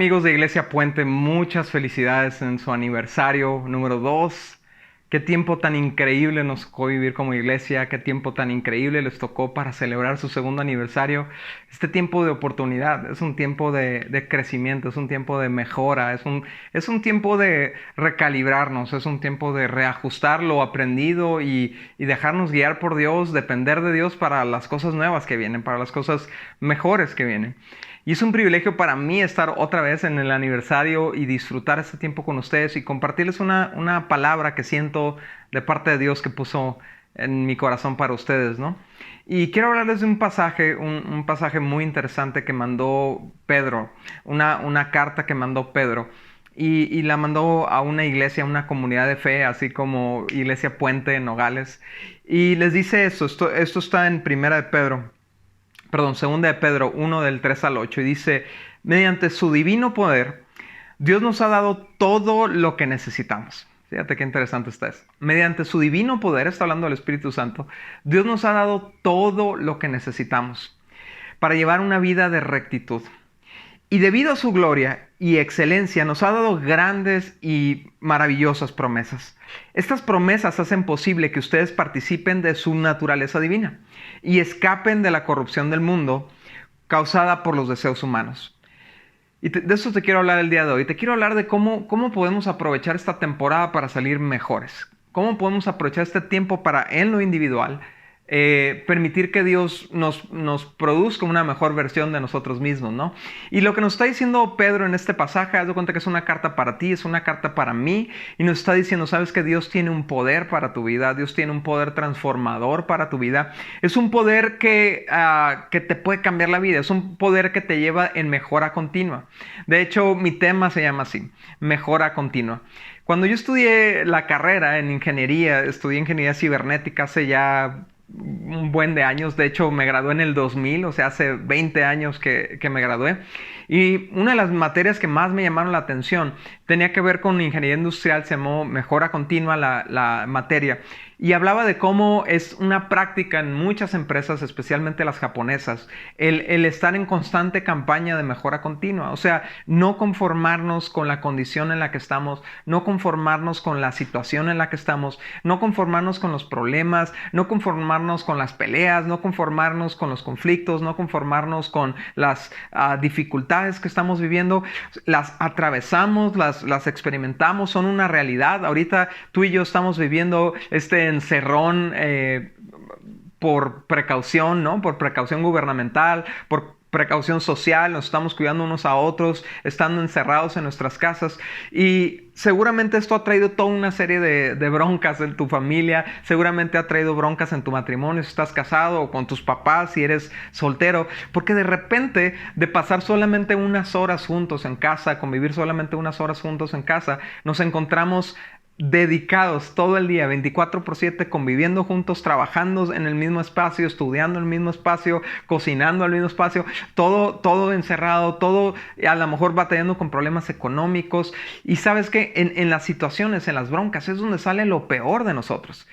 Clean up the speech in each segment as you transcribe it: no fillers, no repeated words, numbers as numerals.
amigos de Iglesia Puente? Muchas felicidades en su aniversario número 2. Qué tiempo tan increíble nos tocó vivir como iglesia, qué tiempo tan increíble les tocó para celebrar su segundo aniversario. Este tiempo de oportunidad es un tiempo de crecimiento, es un tiempo de mejora, es un tiempo de recalibrarnos, es un tiempo de reajustar lo aprendido y dejarnos guiar por Dios, depender de Dios para las cosas nuevas que vienen, para las cosas mejores que vienen. Y es un privilegio para mí estar otra vez en el aniversario y disfrutar este tiempo con ustedes y compartirles una palabra que siento de parte de Dios que puso en mi corazón para ustedes, ¿no? Y quiero hablarles de un pasaje, un pasaje muy interesante que mandó Pedro, una carta que mandó Pedro. Y la mandó a una iglesia, a una comunidad de fe, así como Iglesia Puente en Nogales. Y les dice esto está en Segunda de Pedro 1 del 3 al 8 y dice: mediante su divino poder, Dios nos ha dado todo lo que necesitamos. Fíjate qué interesante está eso. Mediante su divino poder, está hablando del Espíritu Santo, Dios nos ha dado todo lo que necesitamos para llevar una vida de rectitud. Y debido a su gloria y excelencia nos ha dado grandes y maravillosas promesas. Estas promesas hacen posible que ustedes participen de su naturaleza divina y escapen de la corrupción del mundo causada por los deseos humanos. Y de eso te quiero hablar el día de hoy. Te quiero hablar de cómo podemos aprovechar esta temporada para salir mejores. Cómo podemos aprovechar este tiempo para, en lo individual, permitir que Dios nos produzca una mejor versión de nosotros mismos, ¿no? Y lo que nos está diciendo Pedro en este pasaje, haz de cuenta que es una carta para ti, es una carta para mí, y nos está diciendo, sabes que Dios tiene un poder para tu vida, Dios tiene un poder transformador para tu vida, es un poder que te puede cambiar la vida, es un poder que te lleva en mejora continua. De hecho, mi tema se llama así, mejora continua. Cuando yo estudié la carrera en ingeniería, estudié ingeniería cibernética hace ya un buen de años. De hecho, me gradué en el 2000, o sea, hace 20 años que me gradué. Y una de las materias que más me llamaron la atención tenía que ver con ingeniería industrial, se llamó mejora continua la materia. Y hablaba de cómo es una práctica en muchas empresas, especialmente las japonesas, el estar en constante campaña de mejora continua. O sea, no conformarnos con la condición en la que estamos, no conformarnos con la situación en la que estamos, no conformarnos con los problemas, no conformarnos con las peleas, no conformarnos con los conflictos, no conformarnos con las dificultades que estamos viviendo. Las atravesamos, las experimentamos, son una realidad. Ahorita tú y yo estamos viviendo este encerrón por precaución, ¿no? Por precaución gubernamental, por precaución social, nos estamos cuidando unos a otros, estando encerrados en nuestras casas, y seguramente esto ha traído toda una serie de broncas en tu familia, seguramente ha traído broncas en tu matrimonio, si estás casado, o con tus papás, si eres soltero, porque de repente, de pasar solamente unas horas juntos en casa, convivir solamente unas horas juntos en casa, nos encontramos dedicados todo el día, 24/7, conviviendo juntos, trabajando en el mismo espacio, estudiando en el mismo espacio, cocinando en el mismo espacio, todo encerrado, todo a lo mejor batallando con problemas económicos. Y sabes que en las situaciones, en las broncas, es donde sale lo peor de nosotros.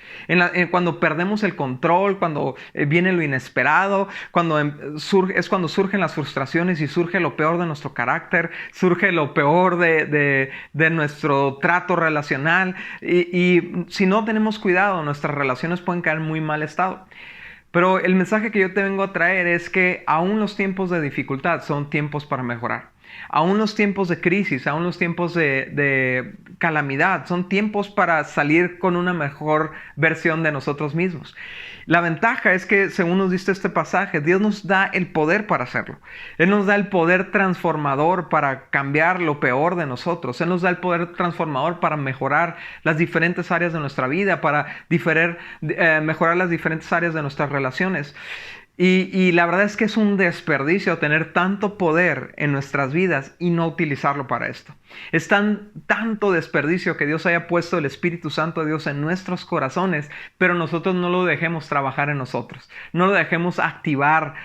Cuando perdemos el control, cuando viene lo inesperado, es cuando surgen las frustraciones y surge lo peor de nuestro carácter, surge lo peor de nuestro trato relacional. Y si no tenemos cuidado, nuestras relaciones pueden caer en muy mal estado. Pero el mensaje que yo te vengo a traer es que aún los tiempos de dificultad son tiempos para mejorar. Aún los tiempos de crisis, aún los tiempos de calamidad, son tiempos para salir con una mejor versión de nosotros mismos. La ventaja es que, según nos dice este pasaje, Dios nos da el poder para hacerlo. Él nos da el poder transformador para cambiar lo peor de nosotros. Él nos da el poder transformador para mejorar las diferentes áreas de nuestra vida, para mejorar las diferentes áreas de nuestras relaciones. Y la verdad es que es un desperdicio tener tanto poder en nuestras vidas y no utilizarlo para esto. Es tanto desperdicio que Dios haya puesto el Espíritu Santo de Dios en nuestros corazones, pero nosotros no lo dejemos trabajar en nosotros. No lo dejemos activar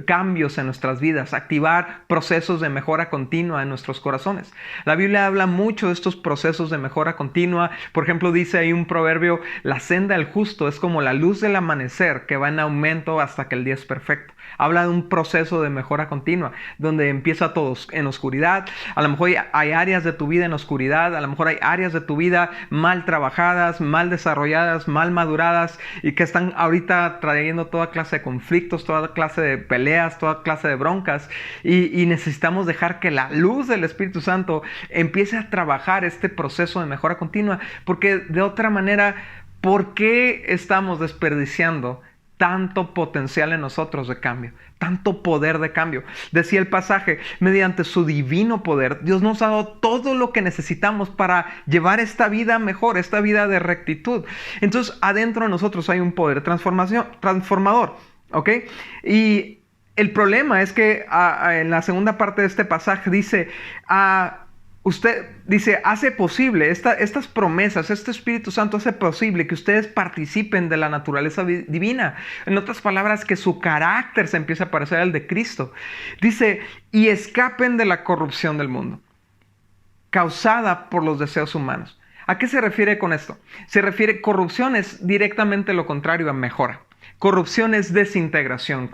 cambios en nuestras vidas, activar procesos de mejora continua en nuestros corazones. La Biblia habla mucho de estos procesos de mejora continua. Por ejemplo, dice ahí un proverbio: la senda del justo es como la luz del amanecer que va en aumento hasta que el día es perfecto. Habla de un proceso de mejora continua, donde empieza todo en oscuridad. A lo mejor hay áreas de tu vida en oscuridad, a lo mejor hay áreas de tu vida mal trabajadas, mal desarrolladas, mal maduradas, y que están ahorita trayendo toda clase de conflictos, toda clase de peleas, toda clase de broncas, y necesitamos dejar que la luz del Espíritu Santo empiece a trabajar este proceso de mejora continua, porque de otra manera, ¿por qué estamos desperdiciando tanto potencial en nosotros de cambio, tanto poder de cambio? Decía el pasaje: mediante su divino poder, Dios nos ha dado todo lo que necesitamos para llevar esta vida mejor, esta vida de rectitud. Entonces, adentro de nosotros hay un poder transformador, ¿ok? Y el problema es que en la segunda parte de este pasaje dice: usted dice, hace posible, estas promesas, este Espíritu Santo hace posible que ustedes participen de la naturaleza divina. En otras palabras, que su carácter se empiece a parecer al de Cristo. Dice, y escapen de la corrupción del mundo, causada por los deseos humanos. ¿A qué se refiere con esto? Corrupción es directamente lo contrario a mejora. Corrupción es desintegración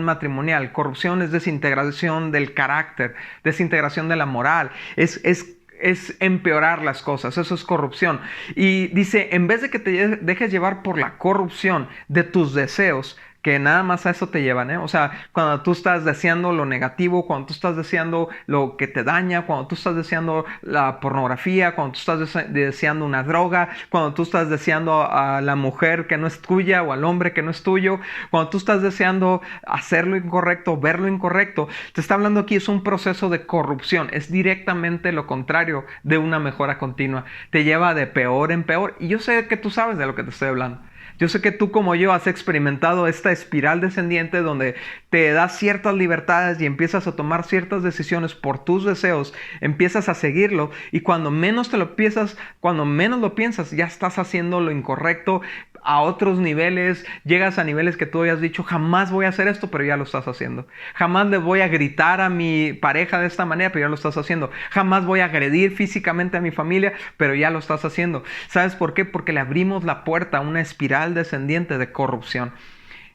matrimonial, corrupción es desintegración del carácter, desintegración de la moral, es empeorar las cosas, eso es corrupción. Y dice, en vez de que te dejes llevar por la corrupción de tus deseos, que nada más a eso te llevan, ¿eh? O sea, cuando tú estás deseando lo negativo, cuando tú estás deseando lo que te daña, cuando tú estás deseando la pornografía, cuando tú estás deseando una droga, cuando tú estás deseando a la mujer que no es tuya o al hombre que no es tuyo, cuando tú estás deseando hacer lo incorrecto, ver lo incorrecto, te está hablando aquí, es un proceso de corrupción, es directamente lo contrario de una mejora continua, te lleva de peor en peor. Y yo sé que tú sabes de lo que te estoy hablando. Yo sé que tú, como yo, has experimentado esta espiral descendiente donde te das ciertas libertades y empiezas a tomar ciertas decisiones por tus deseos, empiezas a seguirlo, y cuando menos lo piensas, ya estás haciendo lo incorrecto a otros niveles. Llegas a niveles que tú habías dicho, jamás voy a hacer esto, pero ya lo estás haciendo. Jamás le voy a gritar a mi pareja de esta manera, pero ya lo estás haciendo. Jamás voy a agredir físicamente a mi familia, pero ya lo estás haciendo. ¿Sabes por qué? Porque le abrimos la puerta a una espiral descendiente de corrupción.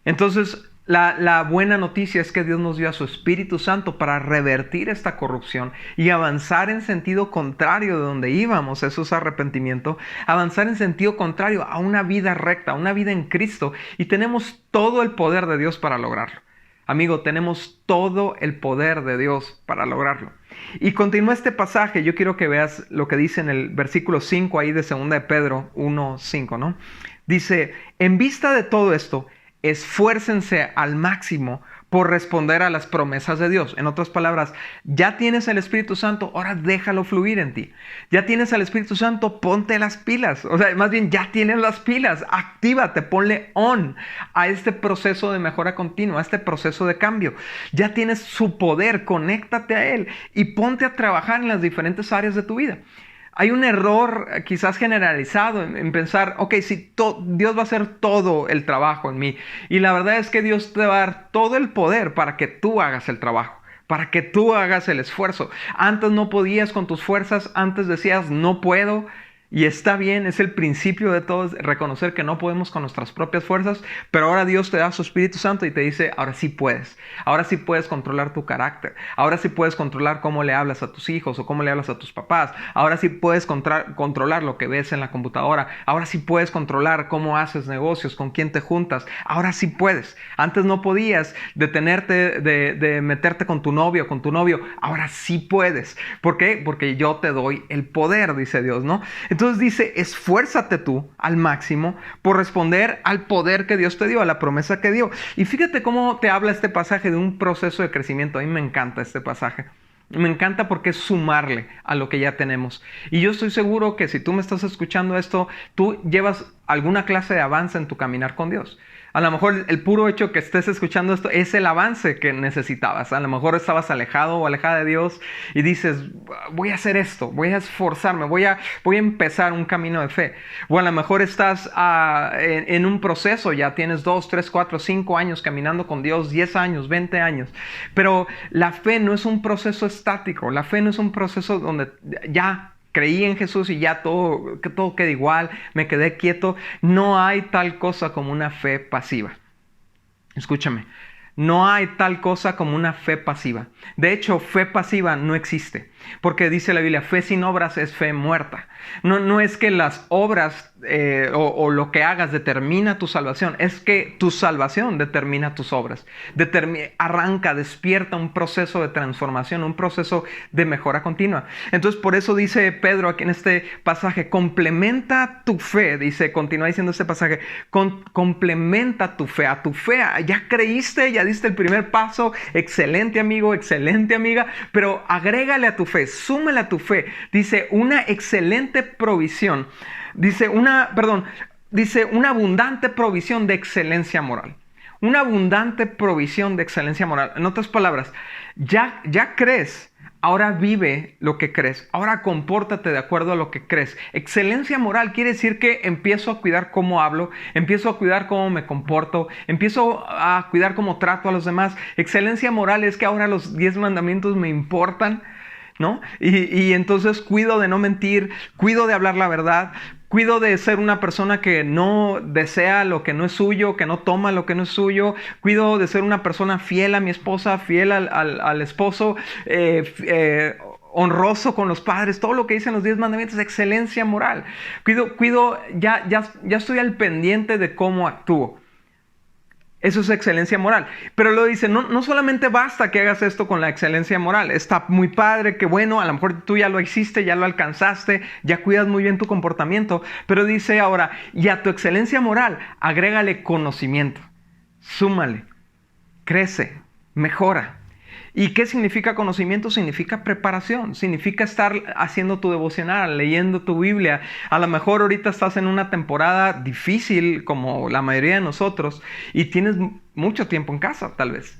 Entonces, la buena noticia es que Dios nos dio a su Espíritu Santo para revertir esta corrupción y avanzar en sentido contrario de donde íbamos. Eso es arrepentimiento. Avanzar en sentido contrario a una vida recta, a una vida en Cristo. Y tenemos todo el poder de Dios para lograrlo. Amigo, tenemos todo el poder de Dios para lograrlo. Y continúa este pasaje. Yo quiero que veas lo que dice en el versículo 5 ahí de 2 de Pedro 1:5, ¿no? Dice, en vista de todo esto, esfuércense al máximo por responder a las promesas de Dios. En otras palabras, ya tienes el Espíritu Santo, ahora déjalo fluir en ti. Ya tienes al Espíritu Santo, ponte las pilas. O sea, más bien ya tienes las pilas, actívate, ponle on a este proceso de mejora continua, a este proceso de cambio. Ya tienes su poder, conéctate a Él y ponte a trabajar en las diferentes áreas de tu vida. Hay un error quizás generalizado en pensar, ok, si Dios va a hacer todo el trabajo en mí. Y la verdad es que Dios te va a dar todo el poder para que tú hagas el trabajo, para que tú hagas el esfuerzo. Antes no podías con tus fuerzas, antes decías, no puedo. Y está bien, es el principio de todo, reconocer que no podemos con nuestras propias fuerzas, pero ahora Dios te da su Espíritu Santo y te dice, ahora sí puedes controlar tu carácter, ahora sí puedes controlar cómo le hablas a tus hijos o cómo le hablas a tus papás, ahora sí puedes controlar lo que ves en la computadora, ahora sí puedes controlar cómo haces negocios, con quién te juntas, ahora sí puedes. Antes no podías detenerte de meterte con tu novio, ahora sí puedes. ¿Por qué? Porque yo te doy el poder, dice Dios, ¿no? Entonces dice, esfuérzate tú al máximo por responder al poder que Dios te dio, a la promesa que dio. Y fíjate cómo te habla este pasaje de un proceso de crecimiento. A mí me encanta este pasaje. Me encanta porque es sumarle a lo que ya tenemos. Y yo estoy seguro que si tú me estás escuchando esto, tú llevas alguna clase de avance en tu caminar con Dios. A lo mejor el puro hecho que estés escuchando esto es el avance que necesitabas. A lo mejor estabas alejado o alejada de Dios y dices, voy a hacer esto, voy a esforzarme, voy a empezar un camino de fe. O a lo mejor estás en un proceso, ya tienes 2, 3, 4, 5 años caminando con Dios, 10 años, 20 años. Pero la fe no es un proceso estático, la fe no es un proceso donde ya creí en Jesús y ya todo queda igual, me quedé quieto. No hay tal cosa como una fe pasiva. Escúchame, no hay tal cosa como una fe pasiva. De hecho, fe pasiva no existe. Porque dice la Biblia, fe sin obras es fe muerta. No es que las obras o lo que hagas determina tu salvación. Es que tu salvación determina tus obras. Despierta un proceso de transformación, un proceso de mejora continua. Entonces, por eso dice Pedro aquí en este pasaje, complementa tu fe. Continúa diciendo este pasaje, complementa tu fe. A tu fe, ya creíste, ya diste el primer paso. Excelente amigo, excelente amiga. Pero agrégale a tu fe, súmale a tu fe. Dice una excelente provisión. Dice una abundante provisión de excelencia moral. Una abundante provisión de excelencia moral. En otras palabras, ya crees. Ahora vive lo que crees. Ahora compórtate de acuerdo a lo que crees. Excelencia moral quiere decir que empiezo a cuidar cómo hablo, empiezo a cuidar cómo me comporto, empiezo a cuidar cómo trato a los demás. Excelencia moral es que ahora los 10 mandamientos me importan, ¿no? Y entonces cuido de no mentir, cuido de hablar la verdad, cuido de ser una persona que no desea lo que no es suyo, que no toma lo que no es suyo. Cuido de ser una persona fiel a mi esposa, fiel al esposo, honroso con los padres. Todo lo que dicen los 10 mandamientos es excelencia moral. Ya estoy al pendiente de cómo actúo. Eso es excelencia moral. Pero lo dice, no solamente basta que hagas esto con la excelencia moral. Está muy padre, que bueno, a lo mejor tú ya lo hiciste, ya lo alcanzaste, ya cuidas muy bien tu comportamiento. Pero dice ahora, y a tu excelencia moral, agrégale conocimiento. Súmale, crece, mejora. ¿Y qué significa conocimiento? Significa preparación, significa estar haciendo tu devocional, leyendo tu Biblia. A lo mejor ahorita estás en una temporada difícil como la mayoría de nosotros y tienes mucho tiempo en casa, tal vez.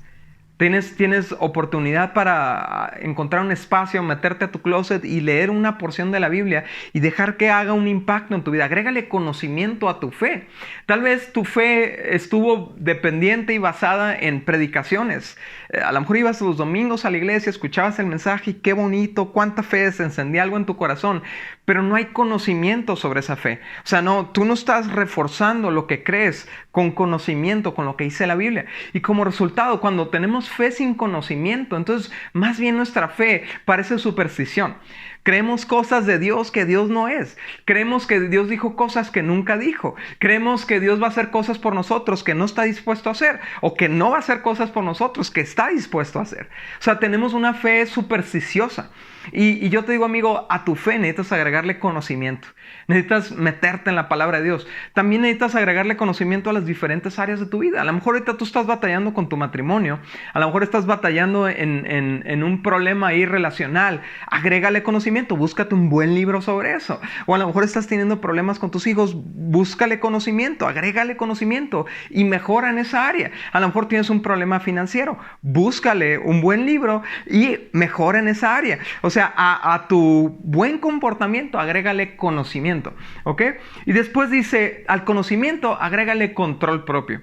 Tienes oportunidad para encontrar un espacio, meterte a tu closet y leer una porción de la Biblia y dejar que haga un impacto en tu vida. Agrégale conocimiento a tu fe. Tal vez tu fe estuvo dependiente y basada en predicaciones. A lo mejor ibas los domingos a la iglesia, escuchabas el mensaje y qué bonito, cuánta fe, se encendía algo en tu corazón. Pero no hay conocimiento sobre esa fe. O sea, tú no estás reforzando lo que crees con conocimiento, con lo que dice la Biblia. Y como resultado, cuando tenemos fe sin conocimiento, entonces más bien nuestra fe parece superstición. Creemos cosas de Dios que Dios no es. Creemos que Dios dijo cosas que nunca dijo. Creemos que Dios va a hacer cosas por nosotros que no está dispuesto a hacer. O que no va a hacer cosas por nosotros que está dispuesto a hacer. O sea, tenemos una fe supersticiosa. Y yo te digo, amigo, a tu fe necesitas agregarle conocimiento. Necesitas meterte en la palabra de Dios. También necesitas agregarle conocimiento a las diferentes áreas de tu vida. A lo mejor ahorita tú estás batallando con tu matrimonio. A lo mejor estás batallando en un problema ahí relacional. Agrégale conocimiento. Búscate un buen libro sobre eso. O a lo mejor estás teniendo problemas con tus hijos. Búscale conocimiento. Agrégale conocimiento. Y mejora en esa área. A lo mejor tienes un problema financiero. Búscale un buen libro y mejora en esa área. O sea, a tu buen comportamiento agrégale conocimiento, ¿ok? Y después dice, al conocimiento agrégale control propio.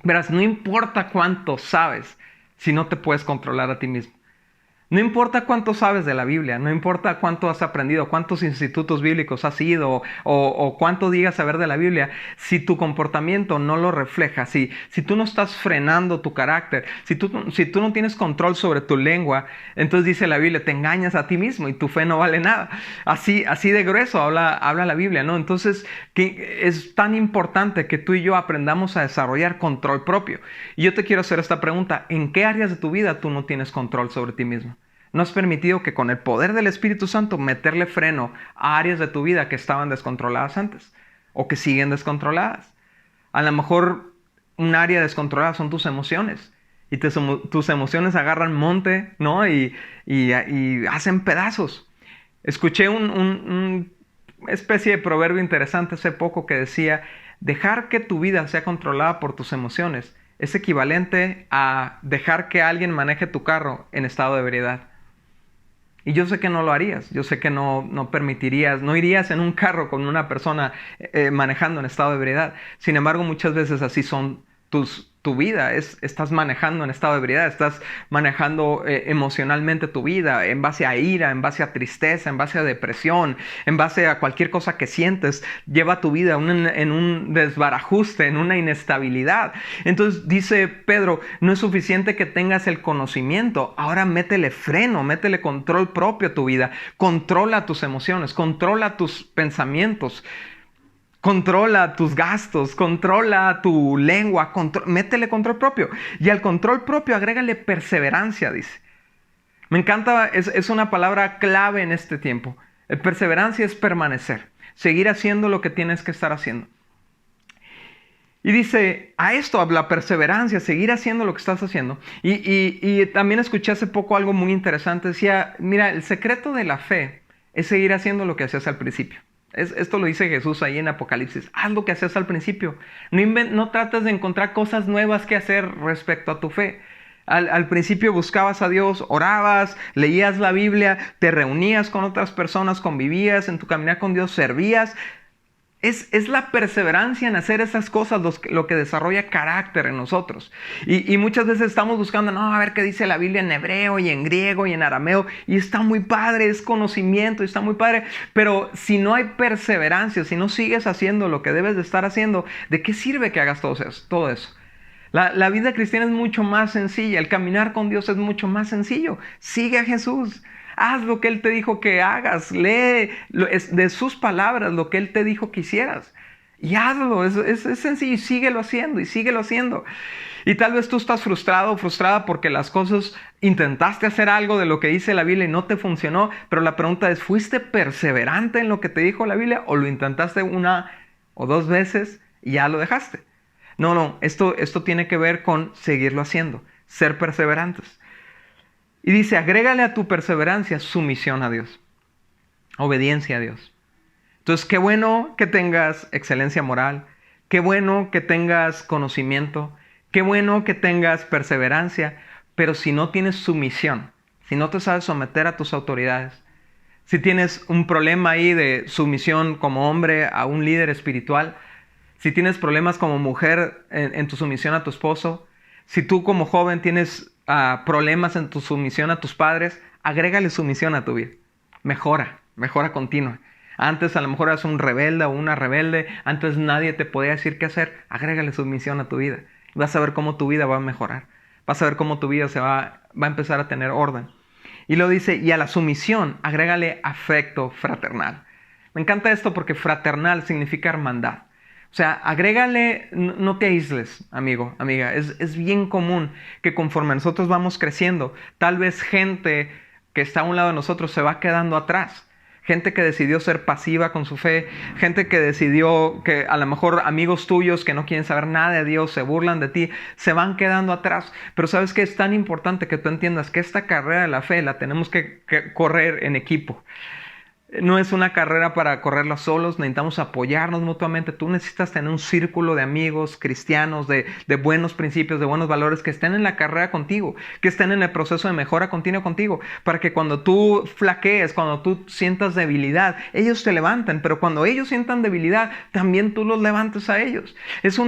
Verás, no importa cuánto sabes si no te puedes controlar a ti mismo. No importa cuánto sabes de la Biblia, no importa cuánto has aprendido, cuántos institutos bíblicos has ido o cuánto digas saber de la Biblia, si tu comportamiento no lo refleja, si tú no estás frenando tu carácter, si tú no tienes control sobre tu lengua, entonces dice la Biblia, te engañas a ti mismo y tu fe no vale nada. Así de grueso habla la Biblia, ¿no? Entonces, que es tan importante que tú y yo aprendamos a desarrollar control propio. Y yo te quiero hacer esta pregunta, ¿en qué áreas de tu vida tú no tienes control sobre ti mismo? ¿No has permitido que con el poder del Espíritu Santo meterle freno a áreas de tu vida que estaban descontroladas antes o que siguen descontroladas? A lo mejor un área descontrolada son tus emociones y tus emociones agarran monte, ¿no? Y hacen pedazos. Escuché un especie de proverbio interesante hace poco que decía, dejar que tu vida sea controlada por tus emociones es equivalente a dejar que alguien maneje tu carro en estado de ebriedad. Y yo sé que no lo harías, yo sé que no permitirías, no irías en un carro con una persona manejando en estado de ebriedad. Sin embargo, muchas veces así son tu vida, estás manejando en estado de ebriedad, estás manejando emocionalmente tu vida en base a ira, en base a tristeza, en base a depresión, en base a cualquier cosa que sientes, lleva tu vida en un desbarajuste, en una inestabilidad. Entonces dice Pedro, no es suficiente que tengas el conocimiento, ahora métele freno, métele control propio a tu vida, controla tus emociones, controla tus pensamientos. Controla tus gastos, controla tu lengua, métele control propio. Y al control propio agrégale perseverancia, dice. Me encanta, es una palabra clave en este tiempo. Perseverancia es permanecer, seguir haciendo lo que tienes que estar haciendo. Y dice, a esto habla perseverancia, seguir haciendo lo que estás haciendo. Y también escuché hace poco algo muy interesante. Decía, mira, el secreto de la fe es seguir haciendo lo que hacías al principio. Esto lo dice Jesús ahí en Apocalipsis. Haz lo que hacías al principio. No trates de encontrar cosas nuevas que hacer respecto a tu fe. Al principio buscabas a Dios, orabas, leías la Biblia, te reunías con otras personas, convivías en tu caminar con Dios, servías. Es la perseverancia en hacer esas cosas lo que desarrolla carácter en nosotros. Y muchas veces estamos buscando, no, a ver qué dice la Biblia en hebreo y en griego y en arameo. Y está muy padre, es conocimiento y está muy padre. Pero si no hay perseverancia, si no sigues haciendo lo que debes de estar haciendo, ¿de qué sirve que hagas todo eso? La vida cristiana es mucho más sencilla. El caminar con Dios es mucho más sencillo. Sigue a Jesús. Haz lo que Él te dijo que hagas. Lee de sus palabras lo que Él te dijo que hicieras. Y hazlo. Es sencillo. Y síguelo haciendo. Y síguelo haciendo. Y tal vez tú estás frustrado o frustrada porque las cosas, intentaste hacer algo de lo que dice la Biblia y no te funcionó. Pero la pregunta es, ¿fuiste perseverante en lo que te dijo la Biblia? ¿O lo intentaste una o dos veces y ya lo dejaste? No. Esto tiene que ver con seguirlo haciendo. Ser perseverantes. Y dice, agrégale a tu perseverancia sumisión a Dios, obediencia a Dios. Entonces, qué bueno que tengas excelencia moral, qué bueno que tengas conocimiento, qué bueno que tengas perseverancia, pero si no tienes sumisión, si no te sabes someter a tus autoridades, si tienes un problema ahí de sumisión como hombre a un líder espiritual, si tienes problemas como mujer en tu sumisión a tu esposo, si tú como joven tienes problemas en tu sumisión a tus padres, agrégale sumisión a tu vida. Mejora continua. Antes a lo mejor eras un rebelde o una rebelde, antes nadie te podía decir qué hacer, agrégale sumisión a tu vida. Vas a ver cómo tu vida va a mejorar. Vas a ver cómo tu vida va a empezar a tener orden. Y lo dice, y a la sumisión agrégale afecto fraternal. Me encanta esto porque fraternal significa hermandad. O sea, agrégale, no te aísles, amigo, amiga. Es bien común que conforme nosotros vamos creciendo, tal vez gente que está a un lado de nosotros se va quedando atrás. Gente que decidió ser pasiva con su fe, gente que decidió que a lo mejor amigos tuyos que no quieren saber nada de Dios, se burlan de ti, se van quedando atrás. Pero ¿sabes qué? Es tan importante que tú entiendas que esta carrera de la fe la tenemos que correr en equipo. No es una carrera para correrla solos, necesitamos apoyarnos mutuamente. Tú necesitas tener un círculo de amigos cristianos, de buenos principios, de buenos valores, que estén en la carrera contigo, que estén en el proceso de mejora continua contigo, para que cuando tú flaquees, cuando tú sientas debilidad, ellos te levanten, pero cuando ellos sientan debilidad, también tú los levantes a ellos. Es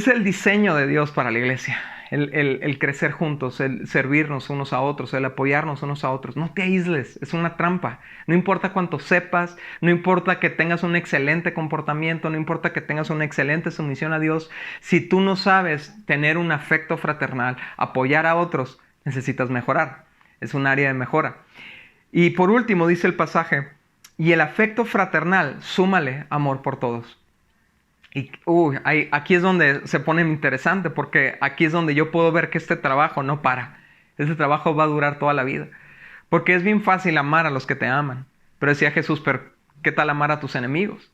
el diseño de Dios para la iglesia. El crecer juntos, el servirnos unos a otros, el apoyarnos unos a otros. No te aísles, es una trampa. No importa cuánto sepas, no importa que tengas un excelente comportamiento, no importa que tengas una excelente sumisión a Dios. Si tú no sabes tener un afecto fraternal, apoyar a otros, necesitas mejorar. Es un área de mejora. Y por último dice el pasaje, y el afecto fraternal, súmale amor por todos. Y aquí es donde se pone interesante, porque aquí es donde yo puedo ver que este trabajo no para. Este trabajo va a durar toda la vida. Porque es bien fácil amar a los que te aman. Pero decía Jesús, pero ¿qué tal amar a tus enemigos?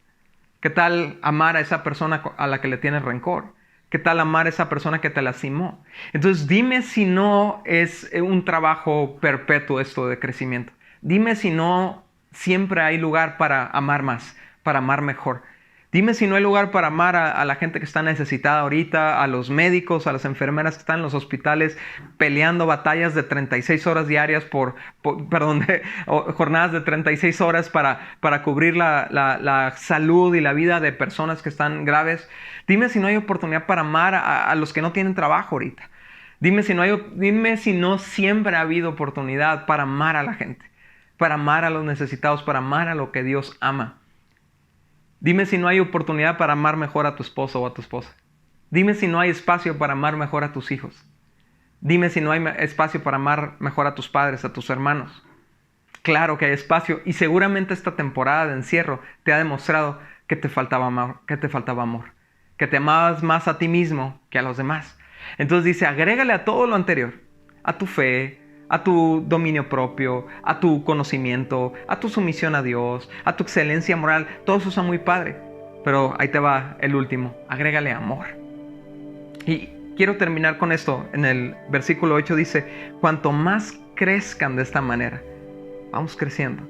¿Qué tal amar a esa persona a la que le tienes rencor? ¿Qué tal amar a esa persona que te lastimó? Entonces dime si no es un trabajo perpetuo esto de crecimiento. Dime si no siempre hay lugar para amar más, para amar mejor. Dime si no hay lugar para amar a la gente que está necesitada ahorita, a los médicos, a las enfermeras que están en los hospitales peleando batallas de 36 horas diarias jornadas de 36 horas para cubrir la salud y la vida de personas que están graves. Dime si no hay oportunidad para amar a los que no tienen trabajo ahorita. Dime si no siempre ha habido oportunidad para amar a la gente, para amar a los necesitados, para amar a lo que Dios ama. Dime si no hay oportunidad para amar mejor a tu esposo o a tu esposa. Dime si no hay espacio para amar mejor a tus hijos. Dime si no hay espacio para amar mejor a tus padres, a tus hermanos. Claro que hay espacio, y seguramente esta temporada de encierro te ha demostrado que te faltaba amor, que te amabas más a ti mismo que a los demás. Entonces dice, agrégale a todo lo anterior, a tu fe, a tu dominio propio, a tu conocimiento, a tu sumisión a Dios, a tu excelencia moral. Todo eso está muy padre. Pero ahí te va el último. Agrégale amor. Y quiero terminar con esto. En el versículo 8 dice, cuanto más crezcan de esta manera, vamos creciendo,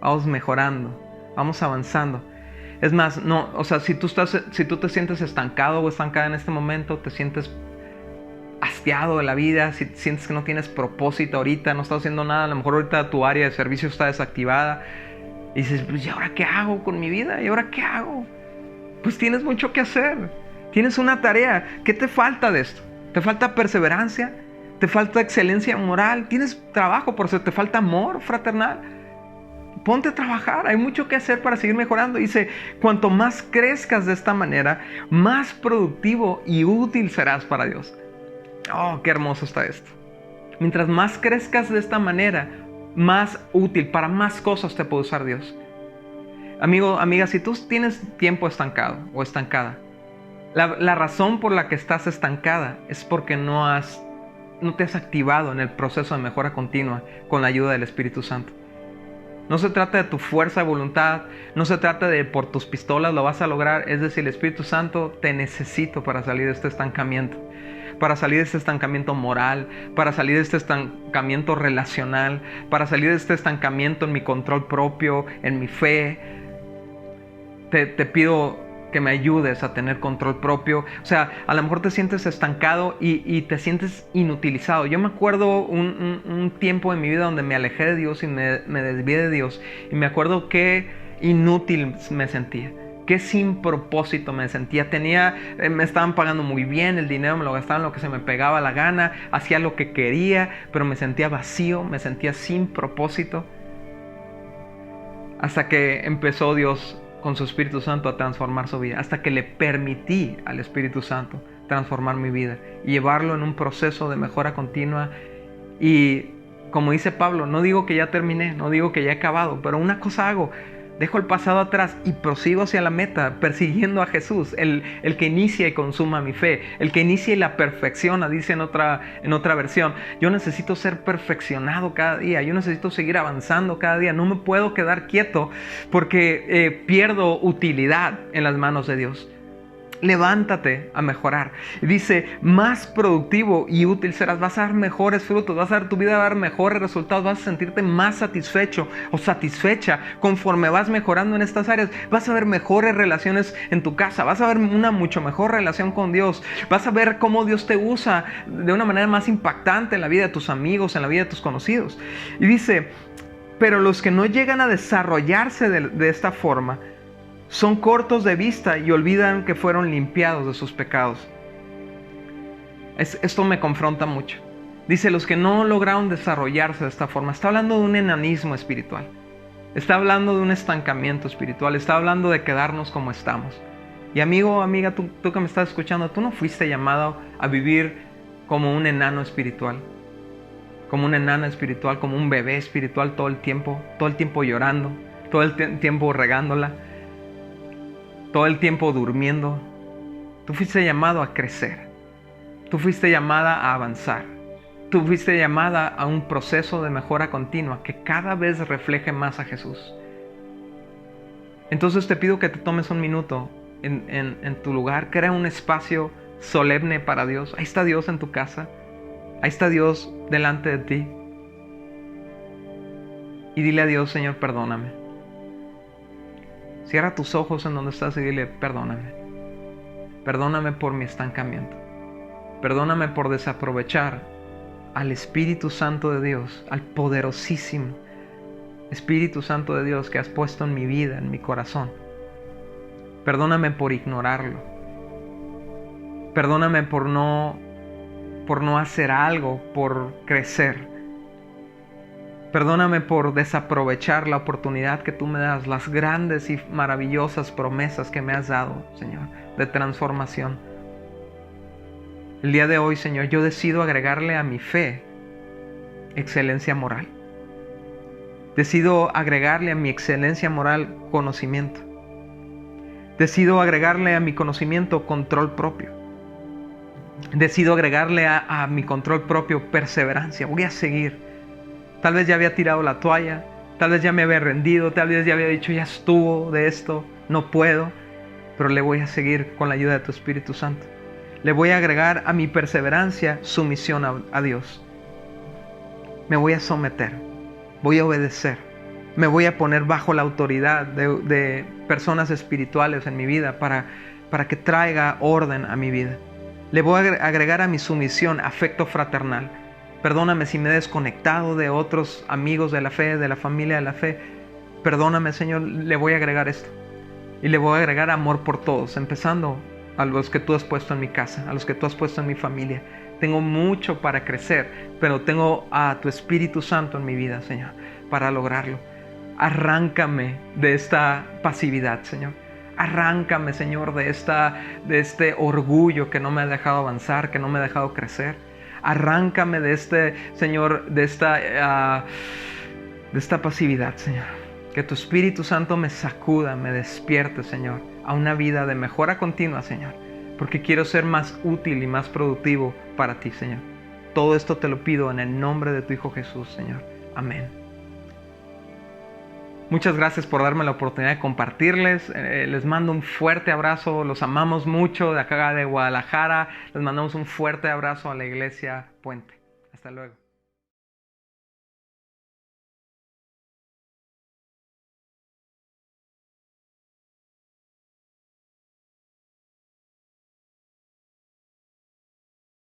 vamos mejorando, vamos avanzando. Es más, si tú te sientes estancado o estancada en este momento, te sientes hastiado de la vida, si sientes que no tienes propósito ahorita, no estás haciendo nada, a lo mejor ahorita tu área de servicio está desactivada y dices, pues ¿y ahora qué hago con mi vida? ¿Y ahora qué hago? Pues tienes mucho que hacer, tienes una tarea. ¿Qué te falta de esto? ¿Te falta perseverancia? ¿Te falta excelencia moral? ¿Tienes trabajo por eso? ¿Te falta amor fraternal? Ponte a trabajar, hay mucho que hacer para seguir mejorando. Dice, cuanto más crezcas de esta manera, más productivo y útil serás para Dios. Oh, qué hermoso está esto. Mientras más crezcas de esta manera, más útil, para más cosas te puede usar Dios. Amigo, amiga, si tú tienes tiempo estancado o estancada, la razón por la que estás estancada es porque no te has activado en el proceso de mejora continua con la ayuda del Espíritu Santo. No se trata de tu fuerza de voluntad, no se trata de por tus pistolas lo vas a lograr. Es decir, el Espíritu Santo, te necesito para salir de este estancamiento. Para salir de este estancamiento moral, para salir de este estancamiento relacional, para salir de este estancamiento en mi control propio, en mi fe. Te pido que me ayudes a tener control propio. O sea, a lo mejor te sientes estancado y te sientes inutilizado. Yo me acuerdo un tiempo en mi vida donde me alejé de Dios y me desvié de Dios. Y me acuerdo qué inútil me sentía. Qué sin propósito me sentía. Me estaban pagando muy bien, el dinero me lo gastaba en lo que se me pegaba la gana, hacía lo que quería, pero me sentía vacío, me sentía sin propósito. Hasta que empezó Dios con su Espíritu Santo a transformar su vida, hasta que le permití al Espíritu Santo transformar mi vida y llevarlo en un proceso de mejora continua. Y como dice Pablo, no digo que ya terminé, no digo que ya he acabado, pero una cosa hago: dejo el pasado atrás y prosigo hacia la meta, persiguiendo a Jesús, el que inicia y consuma mi fe, el que inicia y la perfecciona, dice en otra versión. Yo necesito ser perfeccionado cada día, yo necesito seguir avanzando cada día, no me puedo quedar quieto porque pierdo utilidad en las manos de Dios. Levántate a mejorar. Dice, más productivo y útil serás. Vas a dar mejores frutos, tu vida va a dar mejores resultados, vas a sentirte más satisfecho o satisfecha conforme vas mejorando en estas áreas. Vas a ver mejores relaciones en tu casa, vas a ver una mucho mejor relación con Dios, vas a ver cómo Dios te usa de una manera más impactante en la vida de tus amigos, en la vida de tus conocidos. Y dice, pero los que no llegan a desarrollarse de esta forma son cortos de vista y olvidan que fueron limpiados de sus pecados. Esto me confronta mucho. Dice, los que no lograron desarrollarse de esta forma. Está hablando de un enanismo espiritual. Está hablando de un estancamiento espiritual. Está hablando de quedarnos como estamos. Y amigo, amiga, tú que me estás escuchando, tú no fuiste llamado a vivir como un enano espiritual. Como una enana espiritual, como un bebé espiritual todo el tiempo llorando, todo el tiempo regándola, todo el tiempo durmiendo. Tú fuiste llamado a crecer. Tú fuiste llamada a avanzar. Tú fuiste llamada a un proceso de mejora continua que cada vez refleje más a Jesús. Entonces te pido que te tomes un minuto en tu lugar. Crea un espacio solemne para Dios. Ahí está Dios en tu casa. Ahí está Dios delante de ti. Y dile a Dios, Señor, perdóname. Cierra tus ojos en donde estás y dile, perdóname. Perdóname por mi estancamiento. Perdóname por desaprovechar al Espíritu Santo de Dios, al poderosísimo Espíritu Santo de Dios que has puesto en mi vida, en mi corazón. Perdóname por ignorarlo. Perdóname por no hacer algo, por crecer. Perdóname por desaprovechar la oportunidad que tú me das, las grandes y maravillosas promesas que me has dado, Señor, de transformación. El día de hoy, Señor, yo decido agregarle a mi fe excelencia moral. Decido agregarle a mi excelencia moral conocimiento. Decido agregarle a mi conocimiento control propio. Decido agregarle a mi control propio perseverancia. Voy a seguir. Tal vez ya había tirado la toalla, tal vez ya me había rendido, tal vez ya había dicho ya estuvo de esto, no puedo, pero le voy a seguir con la ayuda de tu Espíritu Santo. Le voy a agregar a mi perseverancia sumisión a Dios. Me voy a someter, voy a obedecer, me voy a poner bajo la autoridad de personas espirituales en mi vida para que traiga orden a mi vida. Le voy a agregar a mi sumisión afecto fraternal. Perdóname si me he desconectado de otros amigos de la fe, de la familia de la fe. Perdóname, Señor, le voy a agregar esto. Y le voy a agregar amor por todos, empezando a los que tú has puesto en mi casa, a los que tú has puesto en mi familia. Tengo mucho para crecer, pero tengo a tu Espíritu Santo en mi vida, Señor, para lograrlo. Arráncame de esta pasividad, Señor. Arráncame, Señor, de este orgullo que no me ha dejado avanzar, que no me ha dejado crecer. Arráncame de Señor, de esta pasividad, Señor. Que tu Espíritu Santo me sacuda, me despierte, Señor, a una vida de mejora continua, Señor. Porque quiero ser más útil y más productivo para ti, Señor. Todo esto te lo pido en el nombre de tu Hijo Jesús, Señor. Amén. Muchas gracias por darme la oportunidad de compartirles. Les mando un fuerte abrazo. Los amamos mucho de acá de Guadalajara. Les mandamos un fuerte abrazo a la Iglesia Puente. Hasta luego.